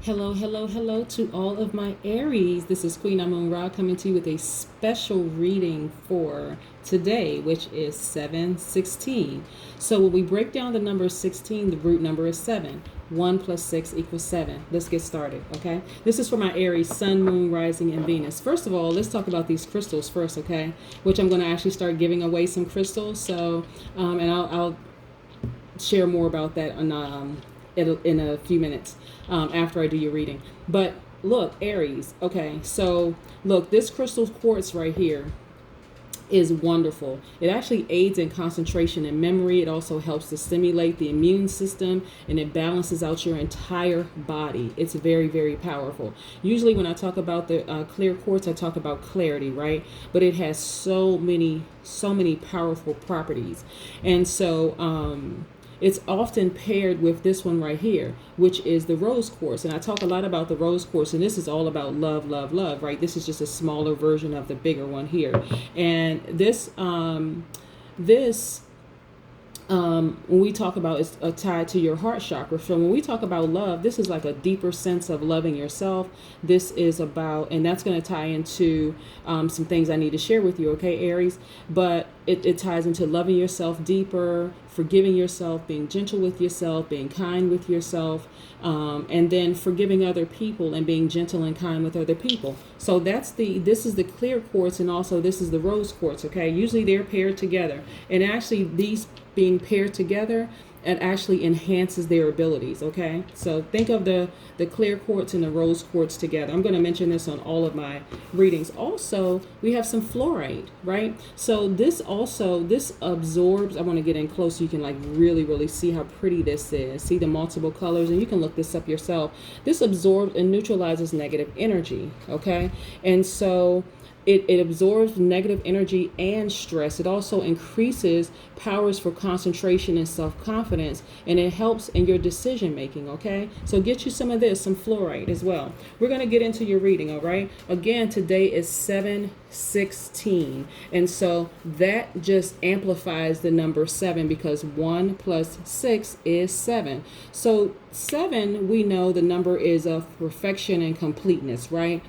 Hello, hello, hello to all of my Aries. This is Queen Amun Ra coming to you with a special reading for today, which is 7/16. So when we break down the number 16, the root number is 7. 1 plus 6 equals 7. Let's get started, okay? This is for my Aries, Sun, Moon, Rising, and Venus. First of all, let's talk about these crystals first, okay? Which I'm going to actually start giving away some crystals. So, and I'll share more about that in a few minutes after I do your reading. But look, Aries, okay, so look, this crystal quartz right here is wonderful. It actually aids in concentration and memory. It also helps to stimulate the immune system, and it balances out your entire body. It's very, very powerful. Usually when I talk about the clear quartz, I talk about clarity, right? But it has so many powerful properties. And so it's often paired with this one right here, which is the rose quartz. And I talk a lot about the rose quartz, and this is all about love, love, love, right? This is just a smaller version of the bigger one here. And when we talk about, it's tied to your heart chakra. So when we talk about love, this is like a deeper sense of loving yourself. This is about, and that's going to tie into some things I need to share with you, okay, Aries? But it ties into loving yourself deeper, forgiving yourself, being gentle with yourself, being kind with yourself, and then forgiving other people and being gentle and kind with other people. So this is the clear quartz, and also this is the rose quartz, okay? Usually they're paired together, and actually these being paired together, it actually enhances their abilities, okay? So think of the clear quartz and the rose quartz together. I'm going to mention this on all of my readings. Also, we have some fluorite, right? So this absorbs, I want to get in close so you can like really, really see how pretty this is. See the multiple colors, and you can look this up yourself. This absorbs and neutralizes negative energy, okay? And so it absorbs negative energy and stress. It also increases powers for concentration and self-confidence, and it helps in your decision making, okay? So get you some of this, some fluorite as well. We're going to get into your reading, all right? Again, today is 7/16, and so that just amplifies the number 7, because 1 plus 6 is 7. So 7, we know the number is of perfection and completeness, right?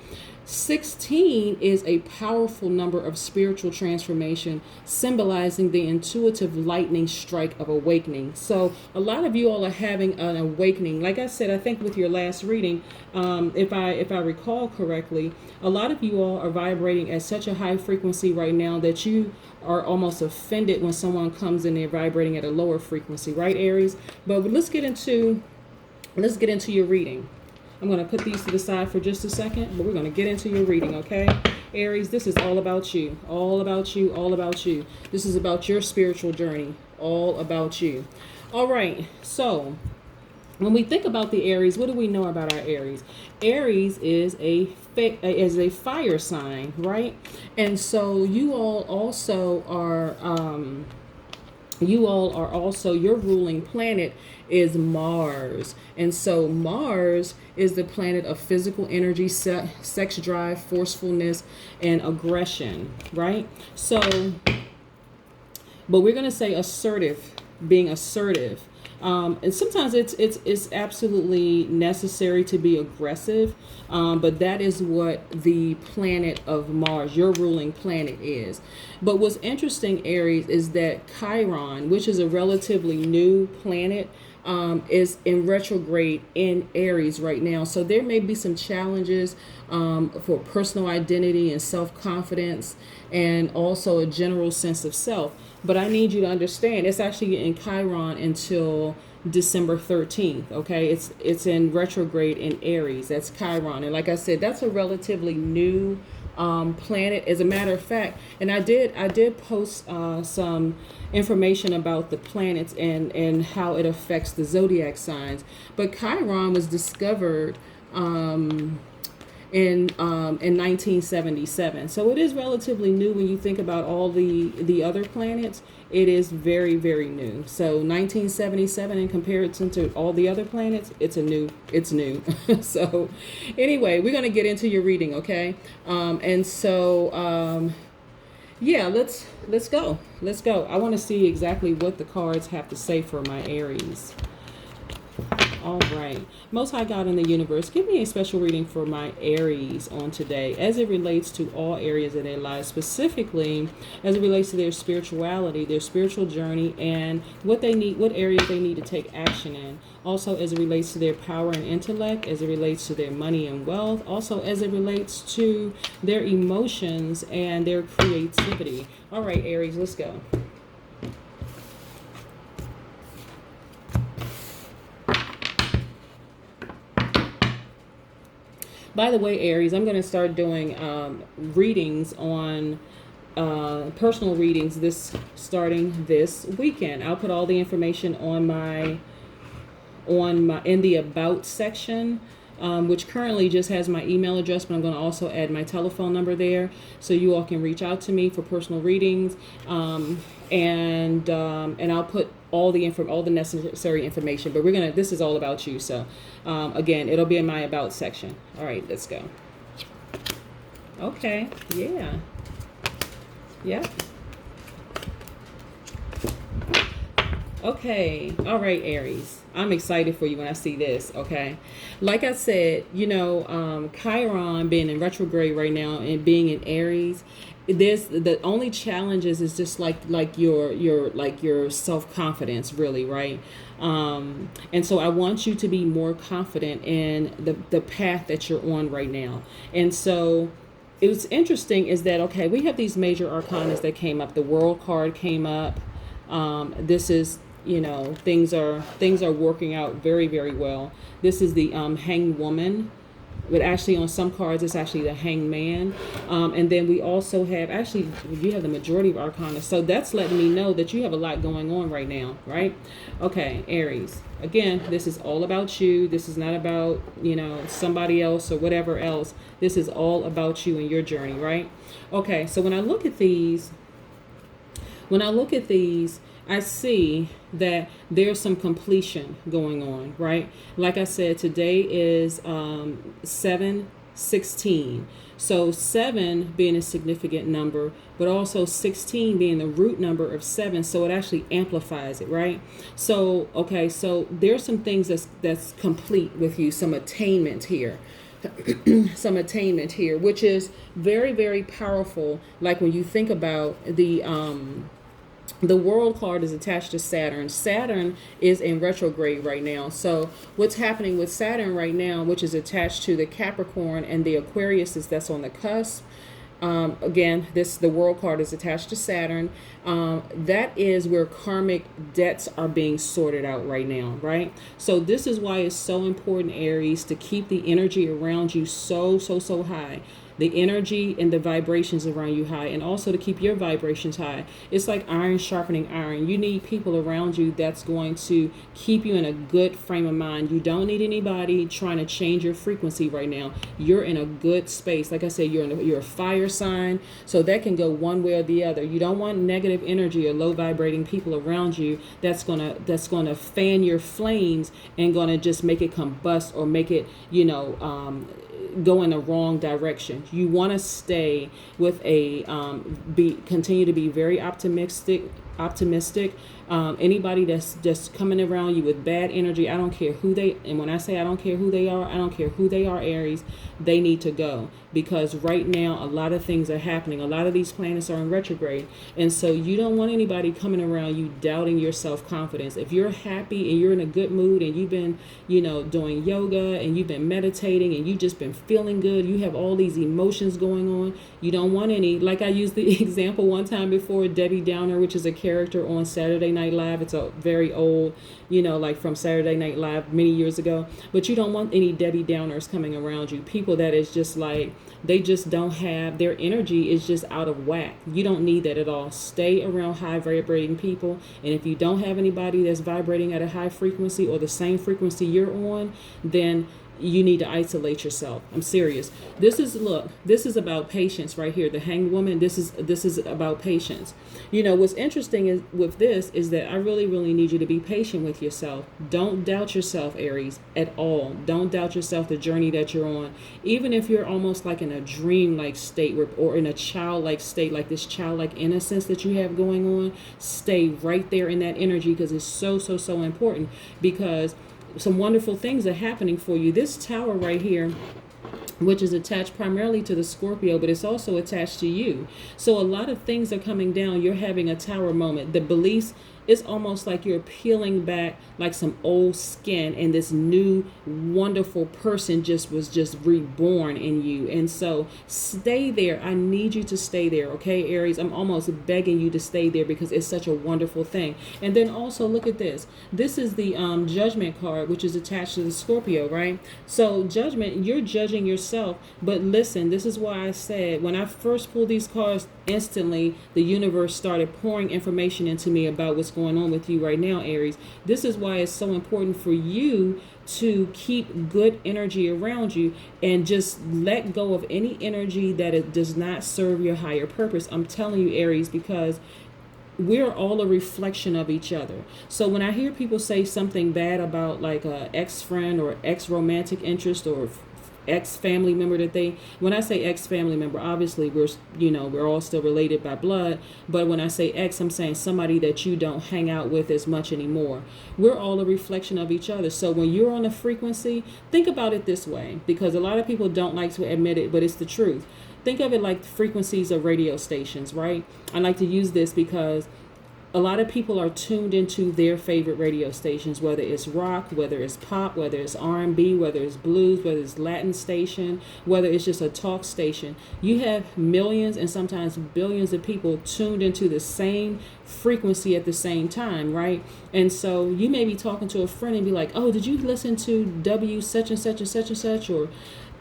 16 is a powerful number of spiritual transformation, symbolizing the intuitive lightning strike of awakening. So a lot of you all are having an awakening. Like I said, I think with your last reading, if I recall correctly, a lot of you all are vibrating at such a high frequency right now that you are almost offended when someone comes in there vibrating at a lower frequency, right, Aries? But let's get into your reading. I'm going to put these to the side for just a second, but we're going to get into your reading, okay? Aries, this is all about you, all about you, all about you. This is about your spiritual journey, all about you. All right, so when we think about the Aries, what do we know about our Aries? Aries is a fire sign, right? And so you all are also, your ruling planet is Mars. And so Mars is the planet of physical energy, sex drive, forcefulness, and aggression, right? So, but we're going to say assertive, being assertive. And sometimes it's absolutely necessary to be aggressive, but that is what the planet of Mars, your ruling planet, is. But what's interesting, Aries, is that Chiron, which is a relatively new planet, is in retrograde in Aries right now. So there may be some challenges for personal identity and self-confidence, and also a general sense of self. But I need you to understand, it's actually in Chiron until December 13th, okay? It's in retrograde in Aries. That's Chiron. And like I said, that's a relatively new planet. As a matter of fact, and I did post some information about the planets and how it affects the zodiac signs. But Chiron was discovered in 1977. So it is relatively new when you think about all the other planets. It is very, very new. So 1977 in comparison to all the other planets, it's new. So anyway, we're going to get into your reading, okay? Yeah, let's go. I want to see exactly what the cards have to say for my Aries. All right. Most High God in the universe, give me a special reading for my Aries on today as it relates to all areas of their lives, specifically as it relates to their spirituality, their spiritual journey, and what they need, what areas they need to take action in. Also, as it relates to their power and intellect, as it relates to their money and wealth, also as it relates to their emotions and their creativity. All right, Aries, let's go. By the way, Aries, I'm going to start doing readings on personal readings starting this weekend. I'll put all the information on my in the about section, which currently just has my email address, but I'm going to also add my telephone number there, so you all can reach out to me for personal readings, and I'll put all the necessary information. But this is all about you, so again, it'll be in my about section. All right, let's go. Okay, yeah. Okay, all right, Aries. I'm excited for you when I see this, okay? Like I said, Chiron being in retrograde right now and being in Aries, there's the only challenges is just like your self-confidence, really, right? And so I want you to be more confident in the path that you're on right now. And so it was interesting is that, okay, we have these major arcanas that came up. The World card came up. This is, things are working out very, very well. This is the Hanged Woman, but actually on some cards it's actually the Hanged Man. And then we also have, actually you have the majority of arcana, so that's letting me know that you have a lot going on right now, right? Okay, Aries, again, this is all about you. This is not about somebody else or whatever else. This is all about you and your journey, right? Okay, so when I look at these, I see that there's some completion going on, right? Like I said, today is 7/16. So 7 being a significant number, but also 16 being the root number of 7. So it actually amplifies it, right? So, okay, so there's some things that's complete with you, some attainment here. Some attainment here, which is very, very powerful. Like when you think about the World card is attached to Saturn. Saturn is in retrograde right now. So what's happening with Saturn right now, which is attached to the Capricorn and the Aquarius that's on the cusp. Again, the World card is attached to Saturn. That is where karmic debts are being sorted out right now, right? So this is why it's so important, Aries, to keep the energy around you so high. The energy and the vibrations around you high, and also to keep your vibrations high. It's like iron sharpening iron. You need people around you that's going to keep you in a good frame of mind. You don't need anybody trying to change your frequency right now. You're in a good space. Like I said, you're a fire sign, so that can go one way or the other. You don't want negative energy or low vibrating people around you that's gonna fan your flames and gonna just make it combust or make it go in the wrong direction. You want to stay with continue to be very optimistic. Anybody that's just coming around you with bad energy, I don't care who and when I say I don't care who they are, I don't care who they are, Aries, they need to go, because right now a lot of things are happening. A lot of these planets are in retrograde, and so you don't want anybody coming around you doubting your self-confidence. If you're happy and you're in a good mood and you've been doing yoga and you've been meditating and you've just been feeling good, you have all these emotions going on, you don't want any, like I used the example one time before, Debbie Downer, which is a character on Saturday Night Live. It's a very old, like from Saturday Night Live many years ago. But you don't want any Debbie Downers coming around you. People that is just like, they just don't have, their energy is just out of whack. You don't need that at all. Stay around high vibrating people. And if you don't have anybody that's vibrating at a high frequency or the same frequency you're on, then you need to isolate yourself. I'm serious. This is about patience right here. The Hanged Woman, this is about patience. What's interesting is with this is that I really, really need you to be patient with yourself. Don't doubt yourself, Aries, at all. Don't doubt yourself, the journey that you're on. Even if you're almost like in a dream-like state or in a childlike state, like this childlike innocence that you have going on, stay right there in that energy, because it's so important. Because some wonderful things are happening for you. This tower right here, which is attached primarily to the Scorpio, but it's also attached to you. So a lot of things are coming down. You're having a tower moment. The beliefs, it's almost like you're peeling back like some old skin, and this new wonderful person was just reborn in you. And so stay there. I need you to stay there, okay, Aries? I'm almost begging you to stay there because it's such a wonderful thing. And then also look at this. This is the Judgment card, which is attached to the Scorpio, right? So Judgment, you're judging yourself. But listen, this is why I said when I first pulled these cards, instantly the universe started pouring information into me about what's going on with you right now, Aries. This is why it's so important for you to keep good energy around you and just let go of any energy that it does not serve your higher purpose. I'm telling you, Aries, because we're all a reflection of each other. So when I hear people say something bad about like a ex-friend or ex-romantic interest or ex-family member when I say ex-family member, obviously we're all still related by blood, but when I say ex, I'm saying somebody that you don't hang out with as much anymore. We're all a reflection of each other. So when you're on a frequency, think about it this way, because a lot of people don't like to admit it, but it's the truth. Think of it like frequencies of radio stations, right? I like to use this because a lot of people are tuned into their favorite radio stations, whether it's rock, whether it's pop, whether it's R&B, whether it's blues, whether it's Latin station, whether it's just a talk station. You have millions and sometimes billions of people tuned into the same frequency at the same time, right? And so you may be talking to a friend and be like, oh, did you listen to W such and such and such and such, or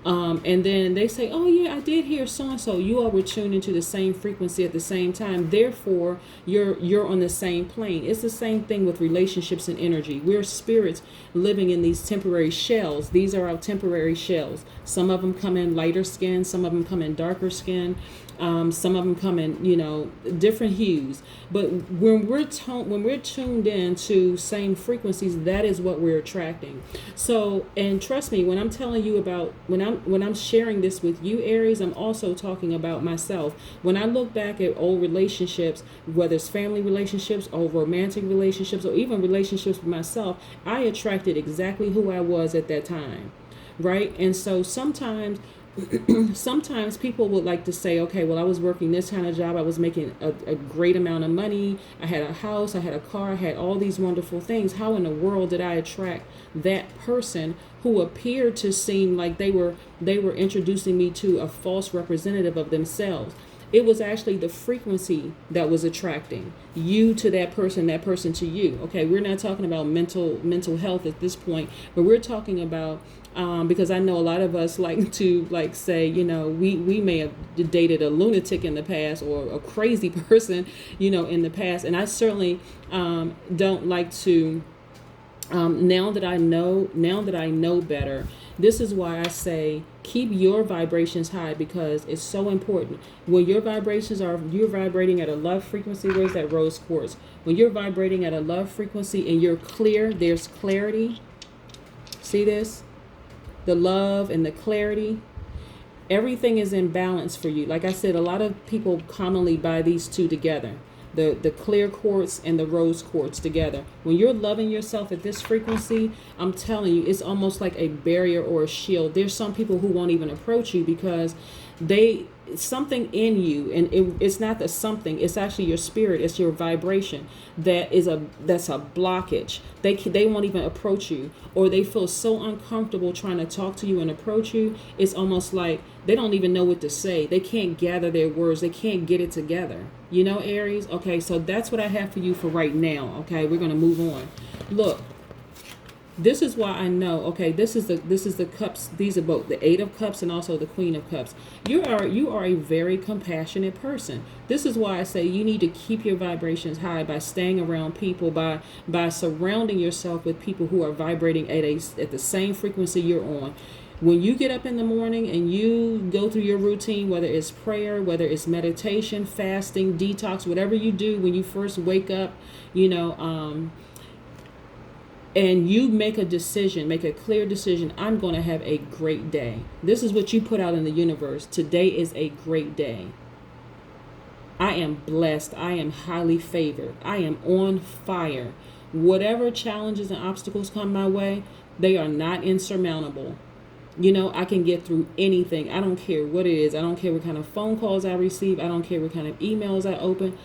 and then they say, oh yeah, I did hear so-and-so. You all were tuned into the same frequency at the same time. Therefore, you're on the same plane. It's the same thing with relationships and energy. We're spirits living in these temporary shells. These are our temporary shells. Some of them come in lighter skin. Some of them come in darker skin. Some of them come in, different hues. But when we're tuned in to same frequencies, that is what we're attracting. So, and trust me, when I'm telling you about, when I'm sharing this with you, Aries, I'm also talking about myself. When I look back at old relationships, whether it's family relationships or romantic relationships or even relationships with myself, I attracted exactly who I was at that time, right? And so sometimes people would like to say, okay, well, I was working this kind of job. I was making a great amount of money. I had a house. I had a car. I had all these wonderful things. How in the world did I attract that person who appeared to seem like they were introducing me to a false representative of themselves? It was actually the frequency that was attracting you to that person to you. Okay, we're not talking about mental health at this point, but we're talking about because I know a lot of us like to say, we may have dated a lunatic in the past or a crazy person, in the past. And I certainly don't like to, now that I know better, this is why I say keep your vibrations high, because it's so important. When your vibrations you're vibrating at a love frequency, where's that rose quartz? When you're vibrating at a love frequency and you're clear, there's clarity. See this? The love and the clarity, everything is in balance for you. Like I said, a lot of people commonly buy these two together, the clear quartz and the rose quartz together. When you're loving yourself at this frequency, I'm telling you, it's almost like a barrier or a shield. There's some people who won't even approach you because something in you, and it's not the something, it's actually your spirit, it's your vibration that's a blockage. They won't even approach you, or they feel so uncomfortable trying to talk to you and approach you. It's almost like they don't even know what to say. They can't gather their words. They can't get it together. Aries? Okay, so that's what I have for you for right now. Okay, we're going to move on. Look, this is why I know, okay, this is the cups. These are both the 8 of cups and also the Queen of Cups. You are a very compassionate person. This is why I say you need to keep your vibrations high by staying around people, by surrounding yourself with people who are vibrating at the same frequency you're on. When you get up in the morning and you go through your routine, whether it's prayer, whether it's meditation, fasting, detox, whatever you do when you first wake up, and you make a clear decision, I'm going to have a great day. This is what you put out in the universe. Today is a great day. I am blessed. I am highly favored. I am on fire. whatever challenges and obstacles come my way, they are not insurmountable. You know, I can get through anything. I don't care what it is. I don't care what kind of phone calls I receive. I don't care what kind of emails I open.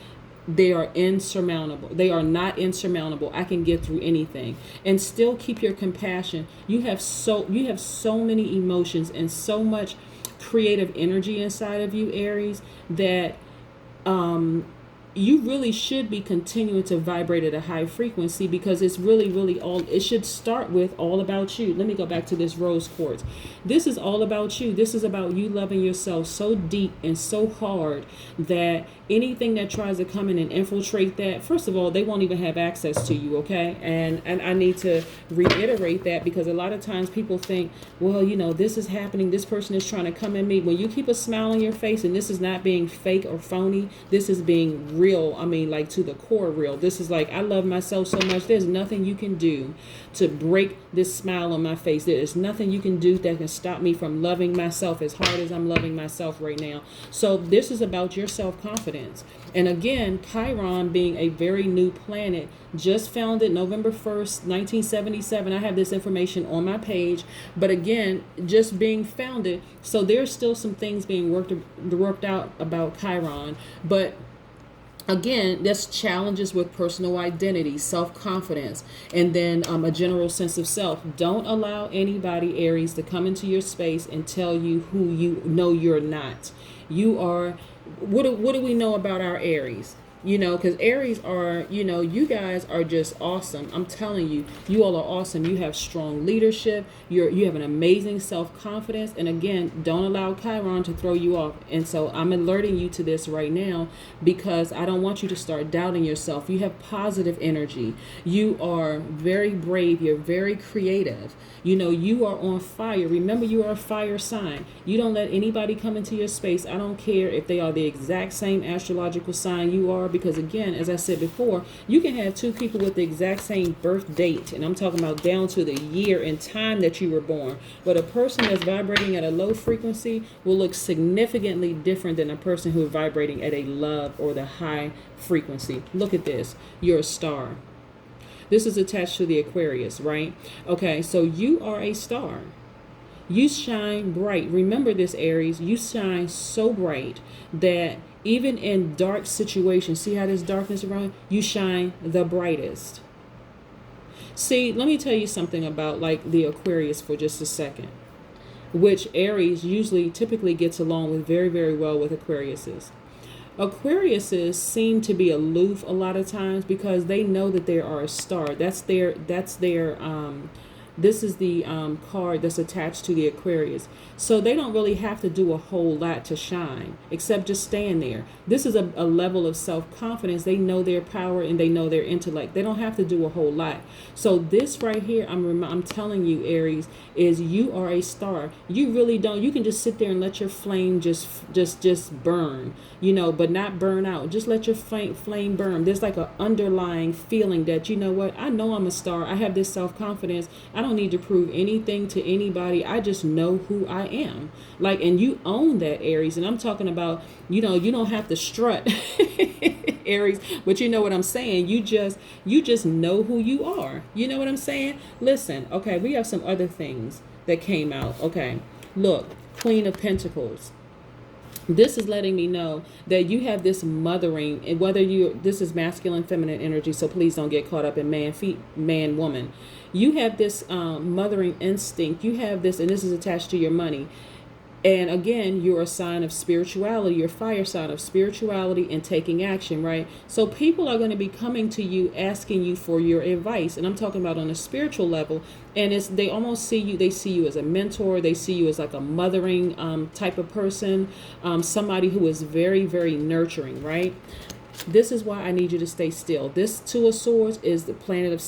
They are insurmountable. They are not insurmountable. I can get through anything. And still keep your compassion. You have so many emotions and so much creative energy inside of you, Aries, that you really should be continuing to vibrate at a high frequency, because it's really all, it should start with all about you. Let me go back to this rose quartz. This is all about you. This is about you loving yourself so deep and so hard that anything that tries to come in and infiltrate that, first of all, they won't even have access to you, okay? And I need to reiterate that, because a lot of times people think, well, you know, this is happening, this person is trying to come at me. When you keep a smile on your face, and this is not being fake or phony, this is being real. I mean, like, to the core real. This is like, I love myself so much. There's nothing you can do to break this smile on my face. There is nothing you can do that can stop me from loving myself as hard as I'm loving myself right now. So this is about your self-confidence. And again, Chiron being a very new planet, just founded November 1st, 1977. I have this information on my page, but again, just being founded. So there's still some things being worked out about Chiron, but again, that's challenges with personal identity, self-confidence, and then a general sense of self. Don't allow anybody, Aries, to come into your space and tell you who you know you're not. You are, what do we know about our Aries? You know, because Aries are, you know, you guys are just awesome. I'm telling you, you all are awesome. You have strong leadership. You have an amazing self-confidence. And again, don't allow Chiron to throw you off. And so I'm alerting you to this right now, because I don't want you to start doubting yourself. You have positive energy. You are very brave. You're very creative. You know, you are on fire. Remember, you are a fire sign. You don't let anybody come into your space. I don't care if they are the exact same astrological sign you are, because again, as I said before, you can have two people with the exact same birth date, and I'm talking about down to the year and time that you were born. But a person that's vibrating at a low frequency will look significantly different than a person who is vibrating at a love or the high frequency. Look at this. You're a star. This is attached to the Aquarius, right? Okay, so you are a star. You shine bright. Remember this, Aries. You shine so bright that even in dark situations, see how there's darkness around? You shine the brightest. See, let me tell you something about like the Aquarius for just a second, which Aries typically gets along with very well with Aquariuses. Aquariuses seem to be aloof a lot of times because they know that they are a star. That's their this is the card that's attached to the Aquarius. So they don't really have to do a whole lot to shine, except just stand there. This is a level of self-confidence. They know their power and they know their intellect. They don't have to do a whole lot. So this right here, I'm telling you, Aries, is you are a star. You really don't. You can just sit there and let your flame just burn, you know, but not burn out. Just let your flame burn. There's like an underlying feeling that, you know what, I know I'm a star. I have this self-confidence. I don't need to prove anything to anybody. I just know who I am. Like, and you own that, Aries. And I'm talking about, you know, you don't have to strut, Aries, but you know what I'm saying. You just know who you are. You know what I'm saying? Listen, okay, we have some other things that came out. Okay, look, Queen of Pentacles. This is letting me know that you have this mothering, and this is masculine, feminine energy, so please don't get caught up in man, woman. You have this mothering instinct. You have this, and this is attached to your money. And again, you're a sign of spirituality. You're a fire sign of spirituality and taking action, right? So people are going to be coming to you, asking you for your advice. And I'm talking about on a spiritual level. And they almost see you, they see you as a mentor. They see you as like a mothering type of person, somebody who is very nurturing, right? This is why I need you to stay still. This Two of Swords is the planet of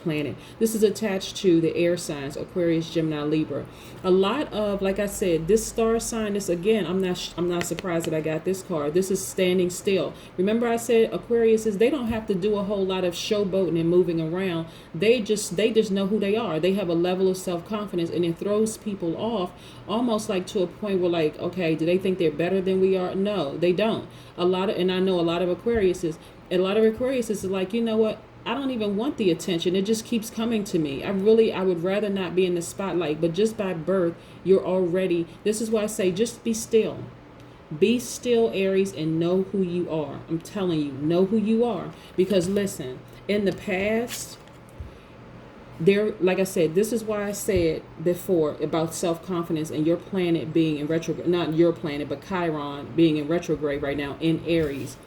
planet. This is attached to the air signs, Aquarius, Gemini, Libra. A lot of, like I said, this star sign, this again, I'm not surprised that I got this card. This is standing still. Remember I said Aquarius they don't have to do a whole lot of showboating and moving around. They just know who they are. They have a level of self-confidence, and it throws people off almost like to a point where like, okay, do they think they're better than we are? No, they don't. And I know a lot of Aquariuses is like, you know what? I don't even want the attention. It just keeps coming to me. I would rather not be in the spotlight. But just by birth, you're already, this is why I say just be still. Be still, Aries, and know who you are. I'm telling you, know who you are. Because listen, in the past, there, like I said, this is why I said before about self-confidence and your planet being in retrograde, not your planet, but Chiron being in retrograde right now in Aries,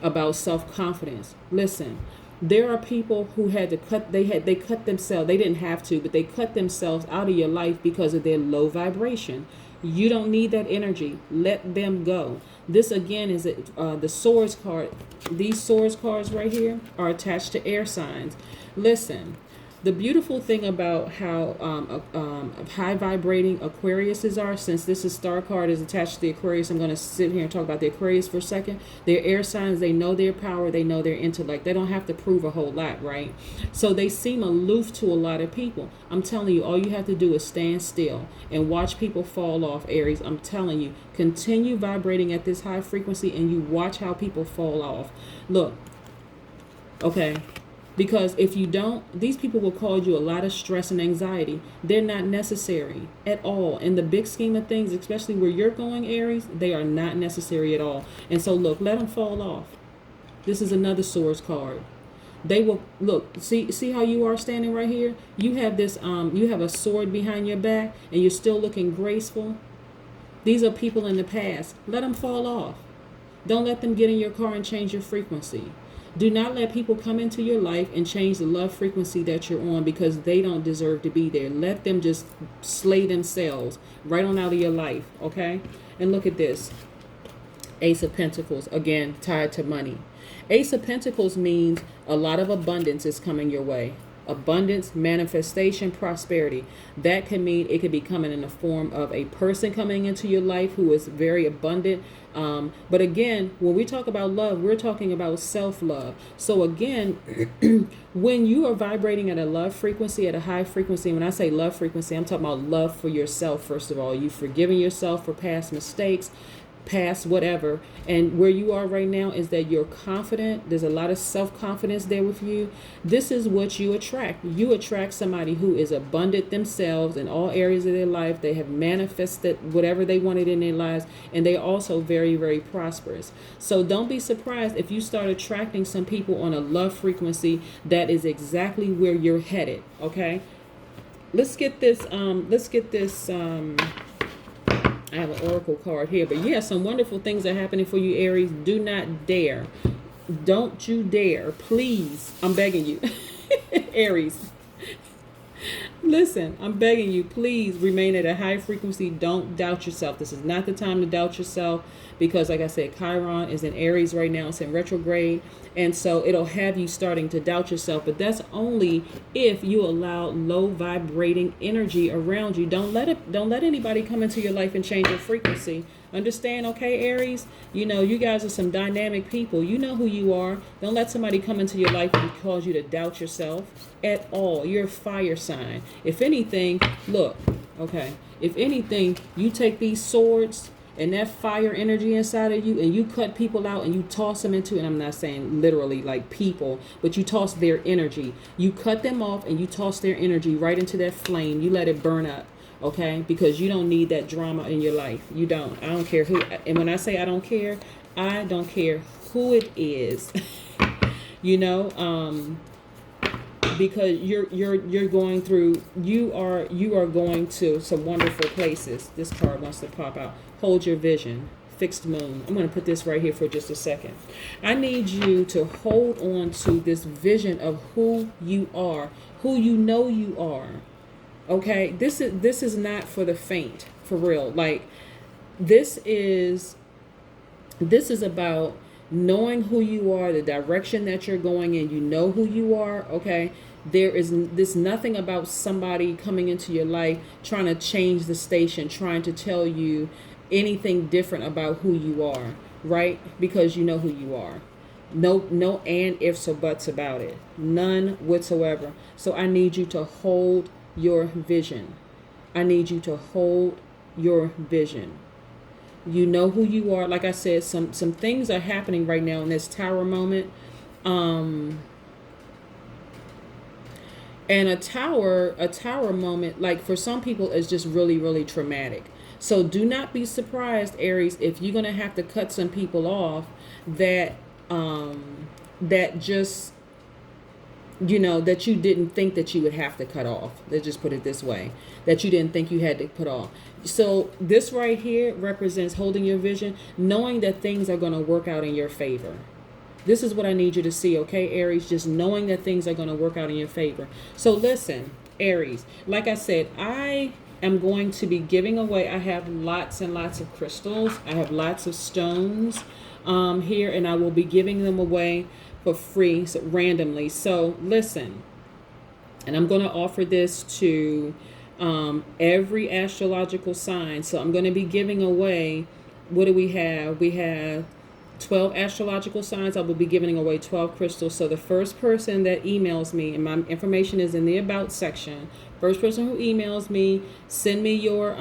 about self-confidence. Listen, there are people who had to cut, they cut themselves, they didn't have to, but they cut themselves out of your life because of their low vibration. You don't need that energy. Let them go. This again is the Swords card. These Swords cards right here are attached to air signs. Listen, the beautiful thing about how high vibrating Aquariuses are, since this is star card is attached to the Aquarius, I'm going to sit here and talk about the Aquarius for a second. They're air signs. They know their power. They know their intellect. They don't have to prove a whole lot, right? So they seem aloof to a lot of people. I'm telling you, all you have to do is stand still and watch people fall off, Aries. I'm telling you, continue vibrating at this high frequency and you watch how people fall off. Look, okay. Because if you don't, these people will cause you a lot of stress and anxiety. They're not necessary at all. In the big scheme of things, especially where you're going, Aries, they are not necessary at all. And so look, let them fall off. This is another Swords card. They will, look, see how you are standing right here? You have this, you have a sword behind your back and you're still looking graceful. These are people in the past. Let them fall off. Don't let them get in your car and change your frequency. Do not let people come into your life and change the love frequency that you're on because they don't deserve to be there. Let them just slay themselves right on out of your life, okay? And look at this. Ace of Pentacles, again, tied to money. Ace of Pentacles means a lot of abundance is coming your way. Abundance, manifestation, prosperity. That can mean it could be coming in the form of a person coming into your life who is very abundant. But again, when we talk about love, we're talking about self-love. So again, when you are vibrating at a love frequency, at a high frequency, when I say love frequency, I'm talking about love for yourself, first of all. You've forgiven yourself for past mistakes, past whatever, and where you are right now is that you're confident. There's a lot of self-confidence there with you. This is what you attract. You attract somebody who is abundant themselves in all areas of their life. They have manifested whatever they wanted in their lives, and they're also very, very prosperous. So don't be surprised if you start attracting some people on a love frequency that is exactly where you're headed. Okay, let's get this I have an oracle card here, but yeah, some wonderful things are happening for you, Aries. Do not dare. Don't you dare. Please. I'm begging you. Aries. Listen, I'm begging you, please remain at a high frequency. Don't doubt yourself. This is not the time to doubt yourself because, like I said, Chiron is in Aries right now. It's in retrograde. And so it'll have you starting to doubt yourself. But that's only if you allow low vibrating energy around you. Don't let anybody come into your life and change your frequency. Understand, okay, Aries? You know, you guys are some dynamic people. You know who you are. Don't let somebody come into your life and cause you to doubt yourself at all. You're a fire sign. If anything, look, okay, if anything, you take these swords and that fire energy inside of you and you cut people out and you toss them into, and I'm not saying literally like people, but you toss their energy. You cut them off and you toss their energy right into that flame. You let it burn up. Okay, because you don't need that drama in your life. You don't. I don't care who. And when I say I don't care who it is. You know, because you're going through. You are going to some wonderful places. This card wants to pop out. Hold your vision. Fixed moon. I'm going to put this right here for just a second. I need you to hold on to this vision of who you are, who you know you are. Okay, this is not for the faint, for real. Like this is about knowing who you are, the direction that you're going in. You know who you are. Okay, there's nothing about somebody coming into your life trying to change the station, trying to tell you anything different about who you are, right? Because you know who you are. No and ifs or buts about it, none whatsoever. So I need you to hold your vision. I need you to hold your vision. You know who you are. Like I said, some things are happening right now in this tower moment. And a tower moment, like for some people, is just really, really traumatic. So do not be surprised, Aries, if you're gonna have to cut some people off that that just that you didn't think that you would have to cut off. Let's just put it this way, that you didn't think you had to put off. So this right here represents holding your vision, knowing that things are going to work out in your favor. This is what I need you to see, okay, Aries? Just knowing that things are going to work out in your favor. So listen, Aries, like I said, I am going to be giving away, I have lots and lots of crystals. I have lots of stones here, and I will be giving them away for free, so randomly. So listen, and I'm going to offer this to every astrological sign. So I'm going to be giving away, what do we have? We have 12 astrological signs. I will be giving away 12 crystals. So the first person that emails me, and my information is in the about section, first person who emails me, send me your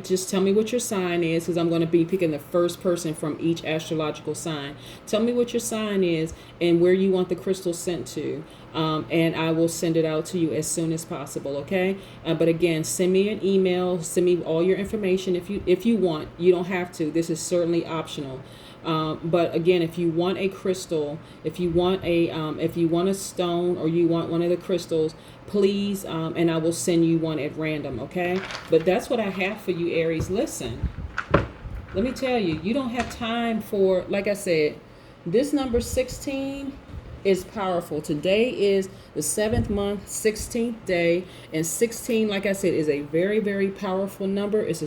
just tell me what your sign is, because I'm going to be picking the first person from each astrological sign. Tell me what your sign is and where you want the crystal sent to, and I will send it out to you as soon as possible, okay? But again, send me an email, send me all your information if you want. You don't have to. This is certainly optional. But again, if you want a crystal, if you want a stone, or you want one of the crystals, please, and I will send you one at random, okay? But that's what I have for you, Aries. Listen, let me tell you, you don't have time for, like I said, this number 16 is powerful. Today is the 7th month, 16th day, and 16, like I said, is a very, very powerful number. It's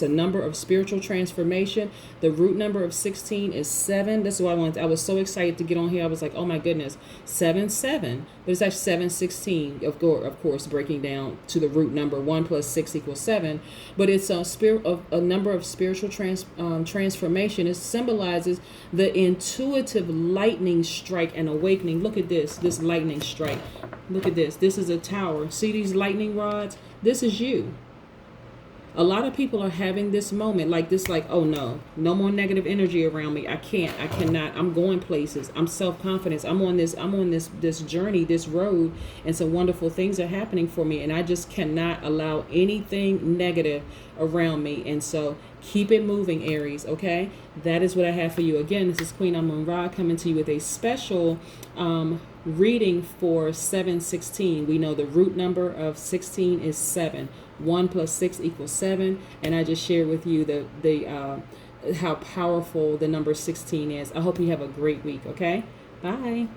a number of spiritual transformation. The root number of 16 is 7. This is why I was so excited to get on here. I was like, oh my goodness, 7, but it's actually 716. Of course, breaking down to the root number, 1 plus 6 equals 7. But it's a number of spiritual transformation. It symbolizes the intuitive lightning strike and awakening. Look at this lightning strike. Look at this. This is a tower. See these lightning rods? This is you. A lot of people are having this moment like this, like, oh no more negative energy around me. I cannot. I'm going places. I'm self-confidence. I'm on this journey, this road, and some wonderful things are happening for me, and I just cannot allow anything negative around me. And so keep it moving, Aries, okay? That is what I have for you. Again, this is Queen Amun Ra coming to you with a special reading for 716. We know the root number of 16 is 7. 1 plus 6 equals 7, and I just shared with you the how powerful the number 16 is. I hope you have a great week, okay? Bye.